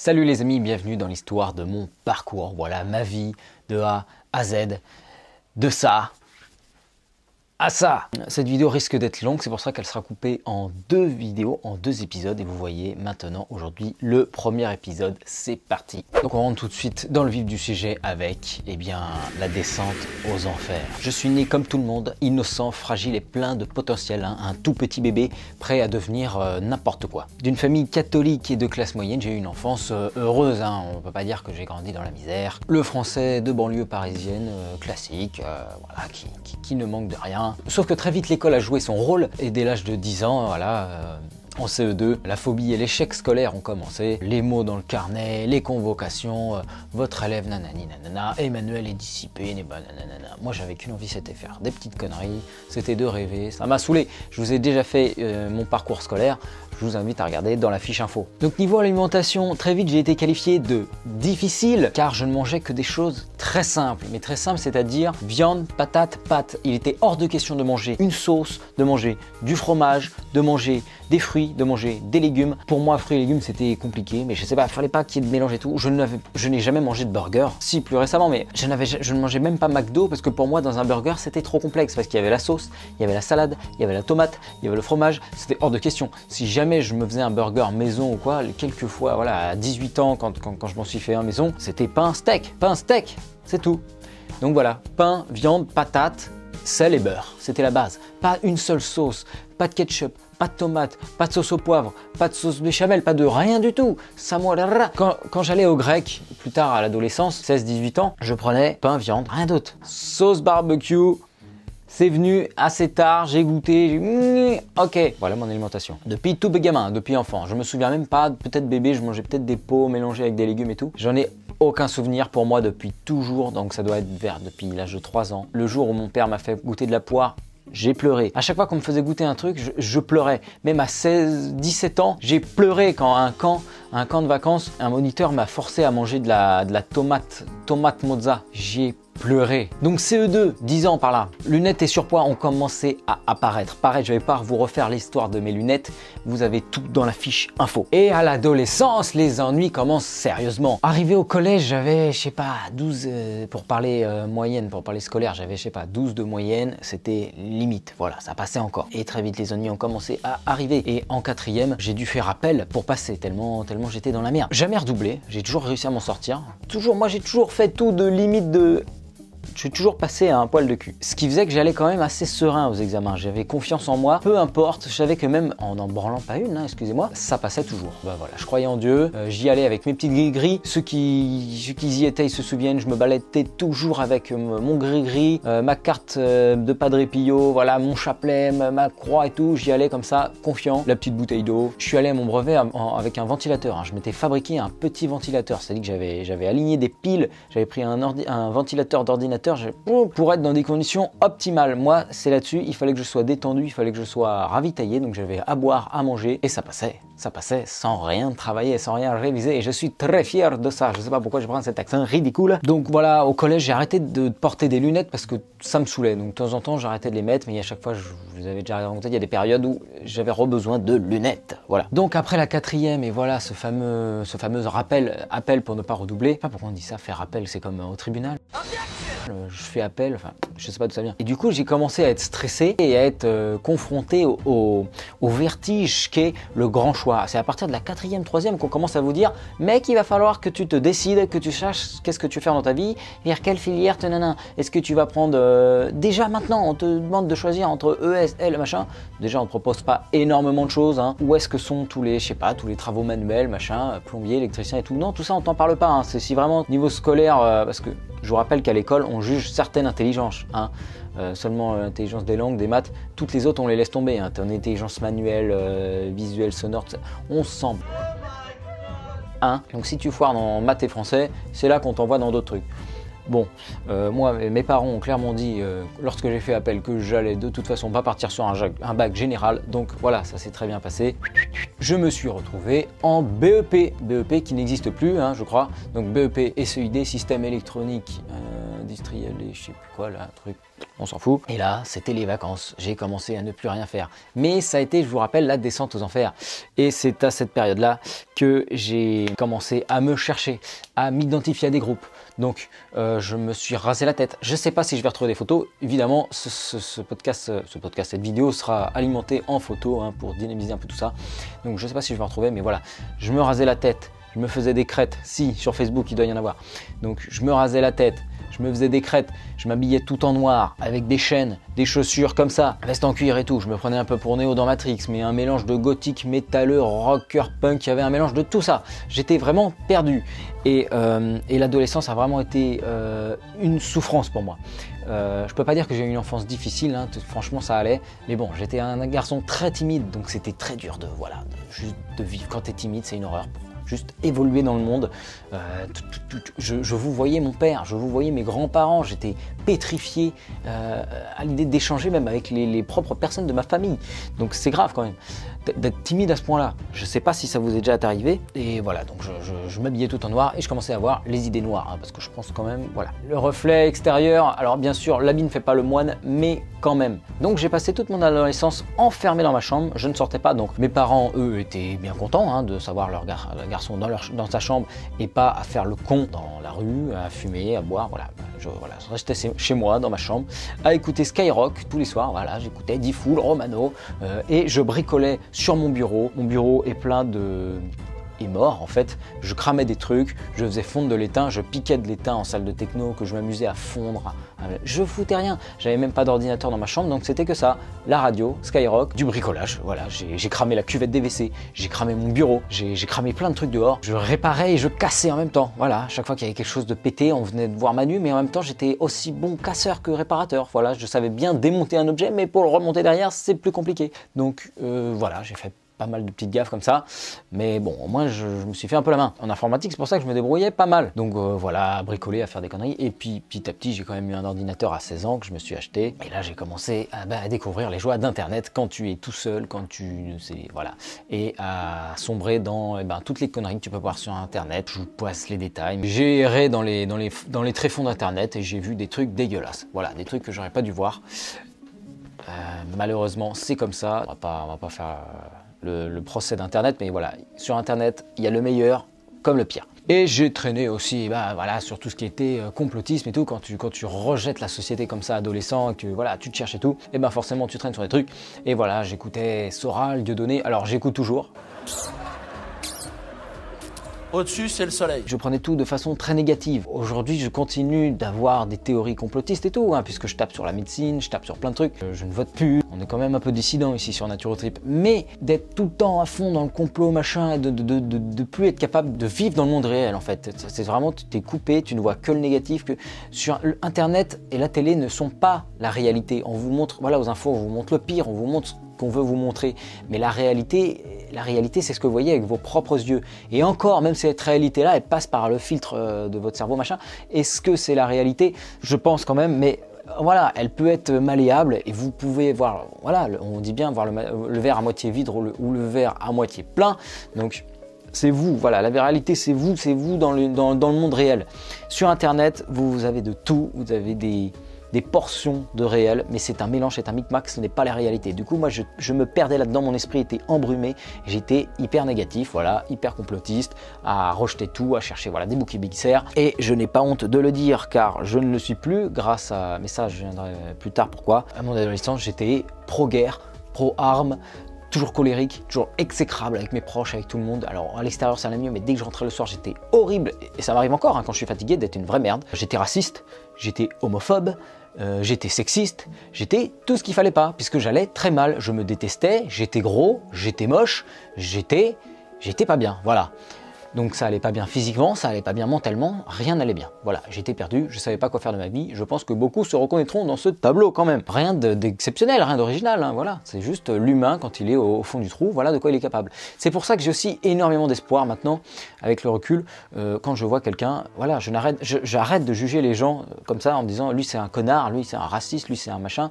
Salut les amis, bienvenue dans l'histoire de mon parcours. Voilà ma vie de A à Z, de ça à ça. Cette vidéo risque d'être longue, c'est pour ça qu'elle sera coupée en deux vidéos, en deux épisodes. Et vous voyez maintenant aujourd'hui le premier épisode, c'est parti. Donc on rentre tout de suite dans le vif du sujet avec la descente aux enfers. Je suis né comme tout le monde, innocent, fragile et plein de potentiel, un tout petit bébé prêt à devenir n'importe quoi. D'une famille catholique et de classe moyenne, j'ai eu une enfance heureuse, on peut pas dire que j'ai grandi dans la misère. Le français de banlieue parisienne, classique, voilà, qui ne manque de rien. Sauf que très vite l'école a joué son rôle et dès l'âge de 10 ans, en CE2, la phobie et l'échec scolaire ont commencé. Les mots dans le carnet, les convocations, votre élève nanani nanana, Emmanuel est dissipé, nanana. Moi j'avais qu'une envie, c'était faire des petites conneries, c'était de rêver, ça m'a saoulé. Je vous ai déjà fait mon parcours scolaire, je vous invite à regarder dans la fiche info. Donc niveau alimentation, très vite j'ai été qualifié de difficile car je ne mangeais que des choses très simples. Mais très simples, c'est-à-dire viande, patate, pâtes. Il était hors de question de manger une sauce, de manger du fromage, de manger des fruits, de manger des légumes. Pour moi, fruits et légumes, c'était compliqué, mais je sais pas, fallait pas qu'il y ait de mélange et tout. Je n'ai jamais mangé de burger, si plus récemment, mais je ne mangeais même pas McDo parce que pour moi, dans un burger, c'était trop complexe parce qu'il y avait la sauce, il y avait la salade, il y avait la tomate, il y avait le fromage, c'était hors de question. Si jamais je me faisais un burger maison ou quoi, quelques fois, voilà, à 18 ans, quand je m'en suis fait un maison, c'était pain, steak, c'est tout. Donc voilà, pain, viande, patate, sel et beurre, c'était la base. Pas une seule sauce, pas de ketchup, pas de tomate, pas de sauce au poivre, pas de sauce béchamel, pas de rien du tout. Quand j'allais au grec, plus tard à l'adolescence, 16-18 ans, je prenais pain, viande, rien d'autre. Sauce barbecue, c'est venu assez tard, j'ai goûté, ok. Voilà mon alimentation. Depuis tout gamin, depuis enfant, je me souviens même pas, peut-être bébé, je mangeais peut-être des pots mélangés avec des légumes et tout. J'en ai aucun souvenir pour moi depuis toujours, donc ça doit être depuis l'âge de 3 ans. Le jour où mon père m'a fait goûter de la poire, j'ai pleuré. À chaque fois qu'on me faisait goûter un truc, je pleurais. Même à 17 ans, j'ai pleuré quand à un camp de vacances, un moniteur m'a forcé à manger de la tomate mozza. J'ai pleurer. Donc CE2, 10 ans par là. Lunettes et surpoids ont commencé à apparaître. Pareil, je vais pas vous refaire l'histoire de mes lunettes, vous avez tout dans la fiche info. Et à l'adolescence, les ennuis commencent sérieusement. Arrivé au collège, j'avais, je sais pas, 12, pour parler moyenne, pour parler scolaire, j'avais, je sais pas, 12 de moyenne, c'était limite, voilà, ça passait encore. Et très vite, les ennuis ont commencé à arriver. Et en quatrième, j'ai dû faire appel pour passer, tellement j'étais dans la merde. Jamais redoublé, j'ai toujours réussi à m'en sortir. Moi j'ai toujours fait tout de limite de... Je suis toujours passé à un poil de cul. Ce qui faisait que j'allais quand même assez serein aux examens. J'avais confiance en moi. Peu importe, je savais que même en n'en branlant pas une, excusez-moi, ça passait toujours. Bah voilà, je croyais en Dieu. J'y allais avec mes petits gris-gris. Ceux qui y étaient, ils se souviennent, je me baladais toujours avec mon gris-gris, ma carte de Padre Pio, voilà, mon chapelet, ma croix et tout. J'y allais comme ça, confiant. La petite bouteille d'eau. Je suis allé à mon brevet avec un ventilateur. Je m'étais fabriqué un petit ventilateur. C'est-à-dire que j'avais aligné des piles. J'avais pris un ventilateur d'ordinateur pour être dans des conditions optimales. Moi, c'est là-dessus, il fallait que je sois détendu, il fallait que je sois ravitaillé, donc j'avais à boire, à manger, et ça passait sans rien travailler, sans rien réviser, et je suis très fier de ça. Je sais pas pourquoi je prends cet accent ridicule. Donc voilà, au collège, j'ai arrêté de porter des lunettes parce que ça me saoulait, donc de temps en temps, j'arrêtais de les mettre, mais à chaque fois, je vous avais déjà raconté, il y a des périodes où j'avais besoin de lunettes, voilà. Donc après la quatrième, et voilà, ce fameux appel pour ne pas redoubler. Je sais pas pourquoi on dit ça, faire appel, c'est comme au tribunal. Je fais appel, enfin, je sais pas d'où ça vient. Et du coup, j'ai commencé à être stressé et à être confronté au vertige qu'est le grand choix. C'est à partir de la quatrième, troisième qu'on commence à vous dire, mec, il va falloir que tu te décides, que tu saches qu'est-ce que tu veux faire dans ta vie, vers quelle filière, est-ce que tu vas prendre... Déjà maintenant, on te demande de choisir entre ES, L, machin. Déjà, on te propose pas énormément de choses. Où est-ce que sont tous les travaux manuels, machin, plombier, électricien et tout. Non, tout ça, on t'en parle pas. C'est si vraiment niveau scolaire, parce que je vous rappelle qu'à l'école, on juge certaines intelligences. Seulement l'intelligence des langues, des maths, toutes les autres, on les laisse tomber. Ton intelligence manuelle, visuelle, sonore, on se sent. Donc si tu foires dans maths et français, c'est là qu'on t'envoie dans d'autres trucs. Bon, moi, mes parents ont clairement dit, lorsque j'ai fait appel, que j'allais de toute façon pas partir sur un bac général. Donc voilà, ça s'est très bien passé. Je me suis retrouvé en BEP qui n'existe plus, je crois. Donc BEP SEID, système électronique industriel et je sais plus quoi là, un truc, on s'en fout. Et là, c'était les vacances, j'ai commencé à ne plus rien faire. Mais ça a été, je vous rappelle, la descente aux enfers. Et c'est à cette période-là que j'ai commencé à me chercher, à m'identifier à des groupes. Donc, je me suis rasé la tête. Je ne sais pas si je vais retrouver des photos. Évidemment, ce podcast, cette vidéo sera alimentée en photos hein, pour dynamiser un peu tout ça. Donc, je ne sais pas si je vais retrouver, mais voilà. Je me rasais la tête. Je me faisais des crêtes. Si, sur Facebook, il doit y en avoir. Donc, je me rasais la tête. Je me faisais des crêtes, je m'habillais tout en noir, avec des chaînes, des chaussures comme ça, veste en cuir et tout. Je me prenais un peu pour Neo dans Matrix, mais un mélange de gothique, métalleux, rocker, punk, il y avait un mélange de tout ça. J'étais vraiment perdu. Et l'adolescence a vraiment été une souffrance pour moi. Je peux pas dire que j'ai eu une enfance difficile, hein, franchement ça allait. Mais bon, j'étais un garçon très timide, donc c'était très dur juste de vivre. Quand tu es timide, c'est une horreur. Juste évoluer dans le monde. Je vous voyais mon père, je vous voyais mes grands-parents, j'étais pétrifié à l'idée d'échanger même avec les propres personnes de ma famille. Donc c'est grave quand même d'être timide à ce point-là. Je ne sais pas si ça vous est déjà arrivé. Et voilà, donc je m'habillais tout en noir et je commençais à avoir les idées noires, hein, parce que je pense quand même, voilà. Le reflet extérieur, alors bien sûr, l'habit ne fait pas le moine, mais quand même. Donc j'ai passé toute mon adolescence enfermé dans ma chambre, je ne sortais pas, donc mes parents, eux, étaient bien contents hein, de savoir leur garçon dans sa chambre et pas à faire le con dans la rue, à fumer, à boire, voilà. Je restais chez moi, dans ma chambre, à écouter Skyrock tous les soirs, voilà, j'écoutais D-Fool, Romano, et je bricolais sur mon bureau. Mon bureau est plein est mort en fait, je cramais des trucs, je faisais fondre de l'étain, je piquais de l'étain en salle de techno que je m'amusais à fondre, je foutais rien, j'avais même pas d'ordinateur dans ma chambre donc c'était que ça, la radio, Skyrock, du bricolage, voilà, j'ai cramé la cuvette des WC, j'ai cramé mon bureau, j'ai cramé plein de trucs dehors, je réparais et je cassais en même temps, voilà, chaque fois qu'il y avait quelque chose de pété, on venait de voir Manu mais en même temps j'étais aussi bon casseur que réparateur, voilà, je savais bien démonter un objet mais pour le remonter derrière c'est plus compliqué, donc voilà, j'ai fait pas mal de petites gaffes comme ça, mais bon, au moins je me suis fait un peu la main. En informatique, c'est pour ça que je me débrouillais pas mal. Donc voilà, à bricoler, à faire des conneries. Et puis petit à petit, j'ai quand même eu un ordinateur à 16 ans que je me suis acheté. Et là, j'ai commencé à découvrir les joies d'Internet quand tu es tout seul, quand tu sais, voilà, et à sombrer dans toutes les conneries que tu peux voir sur Internet. Je vous passe les détails. J'ai erré dans les tréfonds d'Internet et j'ai vu des trucs dégueulasses. Voilà, des trucs que j'aurais pas dû voir. Malheureusement, c'est comme ça. On va pas faire le procès d'Internet, mais voilà, sur Internet, il y a le meilleur comme le pire. Et j'ai traîné aussi voilà, sur tout ce qui était complotisme et tout, quand tu rejettes la société comme ça, adolescent, que voilà, tu te cherches et tout, et forcément tu traînes sur des trucs. Et voilà, j'écoutais Soral, Dieudonné, alors j'écoute toujours. Au-dessus, c'est le soleil. Je prenais tout de façon très négative. Aujourd'hui, je continue d'avoir des théories complotistes et tout, hein, puisque je tape sur la médecine, je tape sur plein de trucs. Je ne vote plus. On est quand même un peu dissident ici sur Naturotrip. Mais d'être tout le temps à fond dans le complot, machin, et de plus être capable de vivre dans le monde réel, en fait. C'est vraiment, tu t'es coupé, tu ne vois que le négatif, que sur Internet et la télé ne sont pas la réalité. On vous montre, voilà, aux infos, on vous montre le pire, on vous montre qu'on veut vous montrer. Mais la réalité, c'est ce que vous voyez avec vos propres yeux. Et encore, même cette réalité-là, elle passe par le filtre de votre cerveau, machin. Est-ce que c'est la réalité? Je pense quand même, mais voilà, elle peut être malléable et vous pouvez voir, voilà, on dit bien voir le verre à moitié vide ou le verre à moitié plein. Donc, c'est vous, voilà, la réalité, c'est vous dans le monde réel. Sur Internet, vous avez de tout, vous avez des portions de réel, mais c'est un mélange, c'est un micmac, ce n'est pas la réalité. Du coup, moi, je me perdais là-dedans, mon esprit était embrumé, j'étais hyper négatif, voilà, hyper complotiste, à rejeter tout, à chercher voilà, des boucs émissaires, et je n'ai pas honte de le dire, car je ne le suis plus, grâce à, mais ça, je viendrai plus tard pourquoi. À mon adolescence, j'étais pro-guerre, pro-armes, toujours colérique, toujours exécrable avec mes proches, avec tout le monde. Alors à l'extérieur ça allait mieux, mais dès que je rentrais le soir j'étais horrible. Et ça m'arrive encore hein, quand je suis fatigué d'être une vraie merde. J'étais raciste, j'étais homophobe, j'étais sexiste, j'étais tout ce qu'il fallait pas, puisque j'allais très mal. Je me détestais, j'étais gros, j'étais moche, j'étais pas bien, voilà. Donc ça allait pas bien physiquement, ça allait pas bien mentalement, rien n'allait bien. Voilà, j'étais perdu, je savais pas quoi faire de ma vie. Je pense que beaucoup se reconnaîtront dans ce tableau quand même. Rien d'exceptionnel, rien d'original, hein, voilà. C'est juste l'humain quand il est au fond du trou, voilà de quoi il est capable. C'est pour ça que j'ai aussi énormément d'espoir maintenant, avec le recul, quand je vois quelqu'un, voilà, j'arrête de juger les gens comme ça en me disant lui c'est un connard, lui c'est un raciste, lui c'est un machin.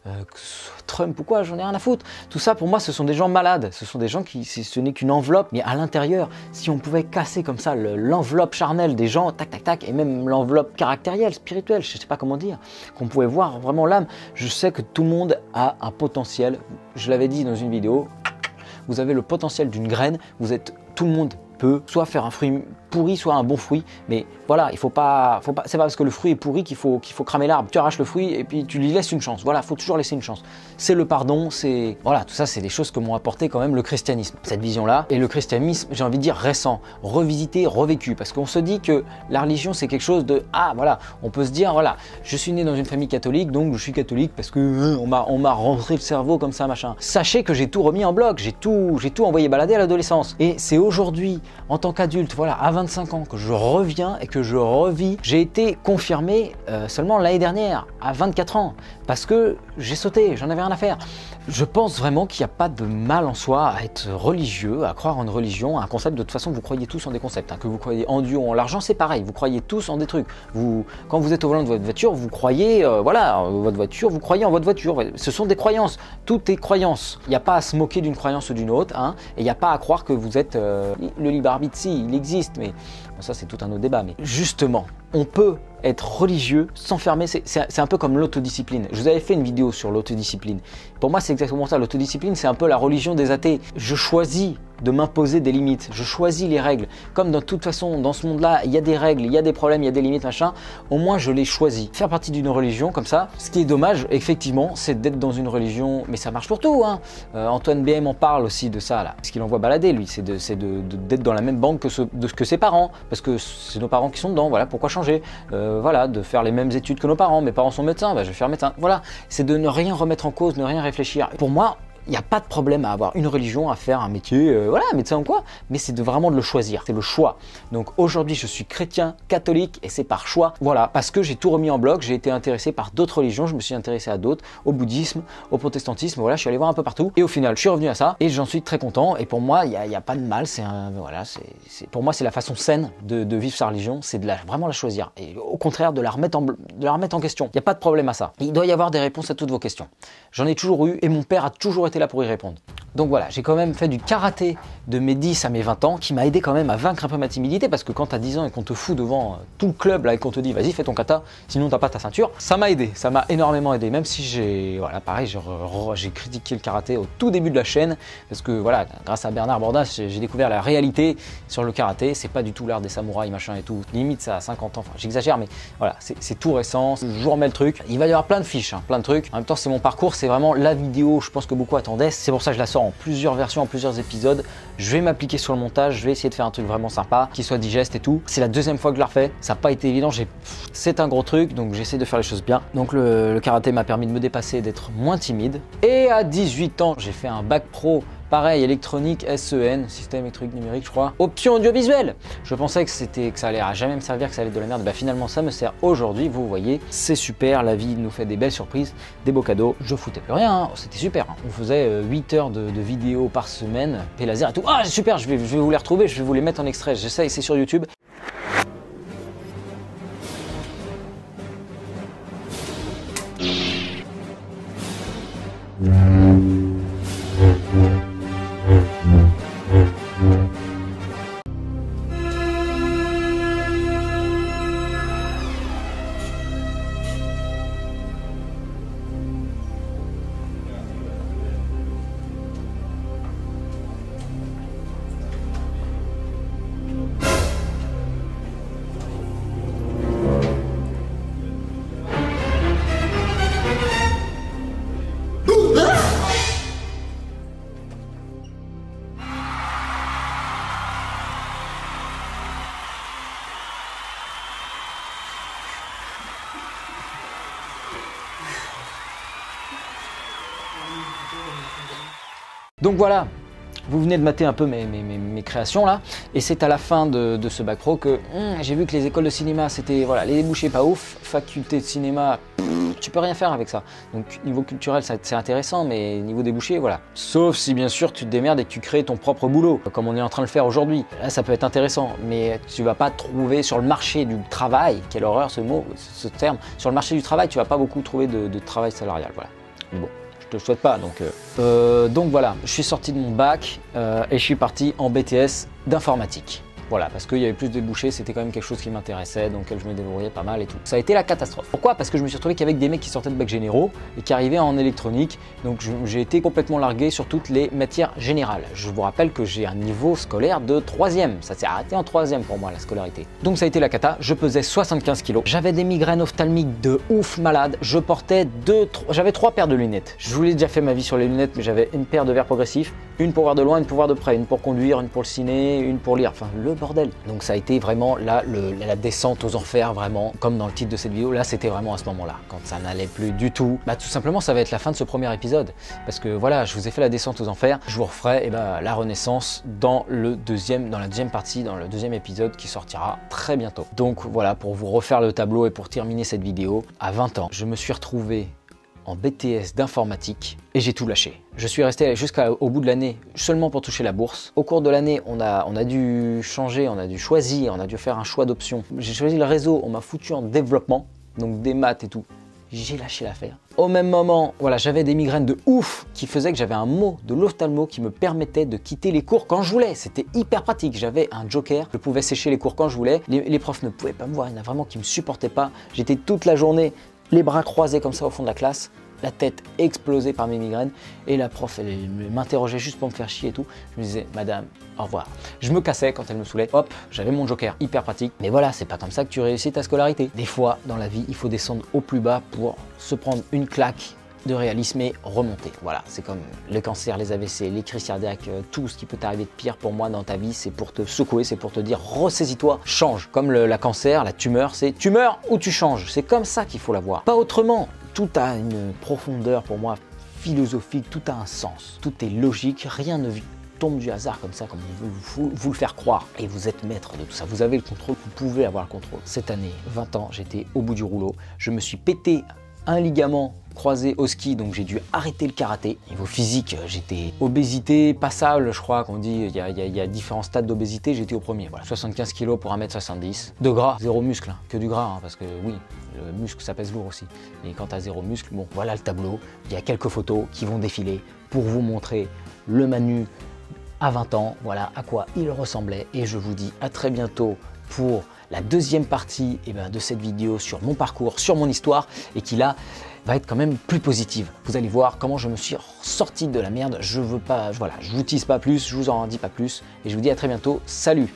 que ce soit Trump ou quoi, j'en ai rien à foutre. Tout ça, pour moi, ce sont des gens malades. Ce sont des gens qui, ce n'est qu'une enveloppe, mais à l'intérieur, si on pouvait casser comme ça l'enveloppe charnelle des gens, tac, tac, tac, et même l'enveloppe caractérielle, spirituelle, je sais pas comment dire, qu'on pouvait voir vraiment l'âme. Je sais que tout le monde a un potentiel. Je l'avais dit dans une vidéo, vous avez le potentiel d'une graine, tout le monde peut soit faire un fruit pourri, soit un bon fruit, mais voilà, c'est pas parce que le fruit est pourri qu'il faut cramer l'arbre. Tu arraches le fruit et puis tu lui laisses une chance. Voilà, il faut toujours laisser une chance. C'est le pardon, c'est voilà, tout ça, c'est des choses que m'ont apporté quand même le christianisme, cette vision-là. Et le christianisme, j'ai envie de dire récent, revisité, revécu, parce qu'on se dit que la religion, c'est quelque chose de voilà, on peut se dire voilà, je suis né dans une famille catholique, donc je suis catholique parce que on m'a rentré le cerveau comme ça, machin. Sachez que j'ai tout remis en bloc, j'ai tout envoyé balader à l'adolescence. Et c'est aujourd'hui, en tant qu'adulte, voilà, à 25 ans, que je reviens et que je revis. J'ai été confirmé seulement l'année dernière, à 24 ans, parce que j'ai sauté, j'en avais rien à faire. Je pense vraiment qu'il n'y a pas de mal en soi à être religieux, à croire en une religion, un concept. De toute façon, vous croyez tous en des concepts, hein. Que vous croyez en Dieu ou en l'argent, c'est pareil, vous croyez tous en des trucs. Quand vous êtes au volant de votre voiture, vous croyez, votre voiture, vous croyez en votre voiture. Ce sont des croyances, tout est croyance. Il n'y a pas à se moquer d'une croyance ou d'une autre, hein, et il n'y a pas à croire que vous êtes le libre arbitre. Si, il existe, mais bon, ça c'est tout un autre débat. Mais justement, on peut être religieux, s'enfermer, c'est un peu comme l'autodiscipline. Je vous avais fait une vidéo sur l'autodiscipline. Pour moi, c'est exactement ça. L'autodiscipline, c'est un peu la religion des athées. Je choisis de m'imposer des limites. Je choisis les règles. Comme de toute façon, dans ce monde-là, il y a des règles, il y a des problèmes, il y a des limites, machin. Au moins, je les choisis. Faire partie d'une religion comme ça, ce qui est dommage, effectivement, c'est d'être dans une religion, mais ça marche pour tout, hein. Antoine BM en parle aussi de ça, là. Ce qu'il envoie balader, lui, c'est d'être dans la même banque que ses parents, parce que c'est nos parents qui sont dedans, voilà, pourquoi changer, voilà, de faire les mêmes études que nos parents. Mes parents sont médecins, bah, je vais faire médecin. Voilà, c'est de ne rien remettre en cause, ne rien réfléchir. Pour moi, il n'y a pas de problème à avoir une religion, à faire un métier, voilà, médecin ou quoi, mais c'est vraiment de le choisir, c'est le choix. Donc aujourd'hui, je suis chrétien, catholique, et c'est par choix, voilà, parce que j'ai tout remis en bloc, j'ai été intéressé par d'autres religions, je me suis intéressé à d'autres, au bouddhisme, au protestantisme, voilà, je suis allé voir un peu partout, et au final, je suis revenu à ça, et j'en suis très content, et pour moi, il n'y a pas de mal, voilà, pour moi, c'est la façon saine de vivre sa religion, c'est vraiment la choisir, et au contraire, de la remettre en question. Il n'y a pas de problème à ça. Il doit y avoir des réponses à toutes vos questions. J'en ai toujours eu, et mon père a toujours été là pour y répondre. Donc voilà, j'ai quand même fait du karaté de mes 10 à mes 20 ans, qui m'a aidé quand même à vaincre un peu ma timidité, parce que quand t'as 10 ans et qu'on te fout devant tout le club là et qu'on te dit vas-y fais ton kata, sinon t'as pas ta ceinture, ça m'a aidé, ça m'a énormément aidé, même si j'ai critiqué le karaté au tout début de la chaîne, parce que voilà, grâce à Bernard Bordas, j'ai découvert la réalité sur le karaté, c'est pas du tout l'art des samouraïs machin et tout, limite ça a 50 ans, enfin j'exagère, mais voilà, c'est tout récent, je vous remets le truc, il va y avoir plein de fiches, hein, plein de trucs, en même temps c'est mon parcours, c'est vraiment la vidéo, je pense que beaucoup attendaient, c'est pour ça que je la sors en plusieurs versions, en plusieurs épisodes. Je vais m'appliquer sur le montage, je vais essayer de faire un truc vraiment sympa, qui soit digeste et tout. C'est la deuxième fois que je la refais, ça n'a pas été évident, c'est un gros truc, donc j'essaie de faire les choses bien. Donc le karaté m'a permis de me dépasser, d'être moins timide. Et à 18 ans, j'ai fait un bac pro, pareil, électronique, SEN, système électronique numérique, je crois. Option audiovisuelle. Je pensais que ça allait à jamais me servir, que ça allait être de la merde. Bah finalement, ça me sert aujourd'hui. Vous voyez, c'est super. La vie nous fait des belles surprises, des beaux cadeaux. Je foutais plus rien. Hein. C'était super. Hein. On faisait 8 heures de vidéos par semaine, P-Laser et tout. Ah, super. Je vais vous les retrouver. Je vais vous les mettre en extrait. J'essaie. C'est sur YouTube. Donc voilà, vous venez de mater un peu mes créations là, et c'est à la fin de ce bac pro que j'ai vu que les écoles de cinéma, c'était voilà, les débouchés pas ouf, faculté de cinéma, tu peux rien faire avec ça. Donc niveau culturel, c'est intéressant, mais niveau débouché, voilà. Sauf si bien sûr tu te démerdes et que tu crées ton propre boulot, comme on est en train de le faire aujourd'hui. Là, ça peut être intéressant, mais tu vas pas trouver sur le marché du travail, quelle horreur ce mot, ce terme, sur le marché du travail, tu vas pas beaucoup trouver de travail salarial, voilà. Mais bon, je te le souhaite pas. Donc voilà, je suis sorti de mon bac et je suis parti en BTS d'informatique. Voilà, parce qu'il y avait plus de débouchés, c'était quand même quelque chose qui m'intéressait, donc je me débrouillais pas mal et tout. Ça a été la catastrophe. Pourquoi? Parce que je me suis retrouvé qu'avec des mecs qui sortaient de bac généraux et qui arrivaient en électronique, donc j'ai été complètement largué sur toutes les matières générales. Je vous rappelle que j'ai un niveau scolaire de 3e, ça s'est arrêté en 3e pour moi la scolarité. Donc ça a été la cata, je pesais 75 kg, j'avais des migraines ophtalmiques de ouf malade, je portais j'avais 3 paires de lunettes. Je vous l'ai déjà fait ma vie sur les lunettes, mais j'avais une paire de verres progressifs, une pour voir de loin, une pour voir de près, une pour conduire, une pour le ciné, une pour lire, enfin le bordel. Donc ça a été vraiment là la descente aux enfers, vraiment comme dans le titre de cette vidéo. Là c'était vraiment à ce moment là quand ça n'allait plus du tout. Bah tout simplement ça va être la fin de ce premier épisode parce que voilà, je vous ai fait la descente aux enfers, je vous referai la renaissance dans la deuxième partie, dans le deuxième épisode qui sortira très bientôt. Donc voilà, pour vous refaire le tableau et pour terminer cette vidéo, à 20 ans je me suis retrouvé en BTS d'informatique et j'ai tout lâché. Je suis resté jusqu'au bout de l'année seulement pour toucher la bourse. Au cours de l'année, on a dû changer, on a dû choisir, on a dû faire un choix d'options. J'ai choisi le réseau, on m'a foutu en développement, donc des maths et tout. J'ai lâché l'affaire. Au même moment, voilà, j'avais des migraines de ouf qui faisaient que j'avais un mot de l'ophtalmo qui me permettait de quitter les cours quand je voulais. C'était hyper pratique. J'avais un joker, je pouvais sécher les cours quand je voulais. Les profs ne pouvaient pas me voir, il y en a vraiment qui me supportaient pas. J'étais toute la journée les bras croisés comme ça au fond de la classe, la tête explosée par mes migraines, et la prof elle m'interrogeait juste pour me faire chier et tout. Je me disais madame, au revoir. Je me cassais quand elle me saoulait, hop, j'avais mon joker, hyper pratique. Mais voilà, c'est pas comme ça que tu réussis ta scolarité. Des fois dans la vie, il faut descendre au plus bas pour se prendre une claque de réalisme et remonter. Voilà, c'est comme le cancer, les AVC, les crises cardiaques, tout ce qui peut t'arriver de pire pour moi dans ta vie, c'est pour te secouer, c'est pour te dire ressaisis-toi, change. Comme la cancer, la tumeur, c'est tu meurs ou tu changes. C'est comme ça qu'il faut la voir, pas autrement. Tout a une profondeur pour moi philosophique, tout a un sens, tout est logique, rien ne tombe du hasard comme ça, comme on veut vous le faire croire. Et vous êtes maître de tout ça, vous avez le contrôle, vous pouvez avoir le contrôle. Cette année, 20 ans, j'étais au bout du rouleau, je me suis pété un ligament croisé au ski, donc j'ai dû arrêter le karaté. Niveau physique, j'étais obésité passable, je crois qu'on dit, il y a différents stades d'obésité, j'étais au premier. Voilà, 75 kg pour 1m70. De gras, zéro muscle, hein, que du gras, hein, parce que oui, le muscle ça pèse lourd aussi. Mais quand t'as zéro muscle, bon, voilà le tableau. Il y a quelques photos qui vont défiler pour vous montrer le Manu à 20 ans, voilà à quoi il ressemblait. Et je vous dis à très bientôt pour la deuxième partie de cette vidéo sur mon parcours, sur mon histoire, et qui là va être quand même plus positive. Vous allez voir comment je me suis sorti de la merde. Je veux pas, voilà, je vous tease pas plus, je vous en dis pas plus, et je vous dis à très bientôt. Salut!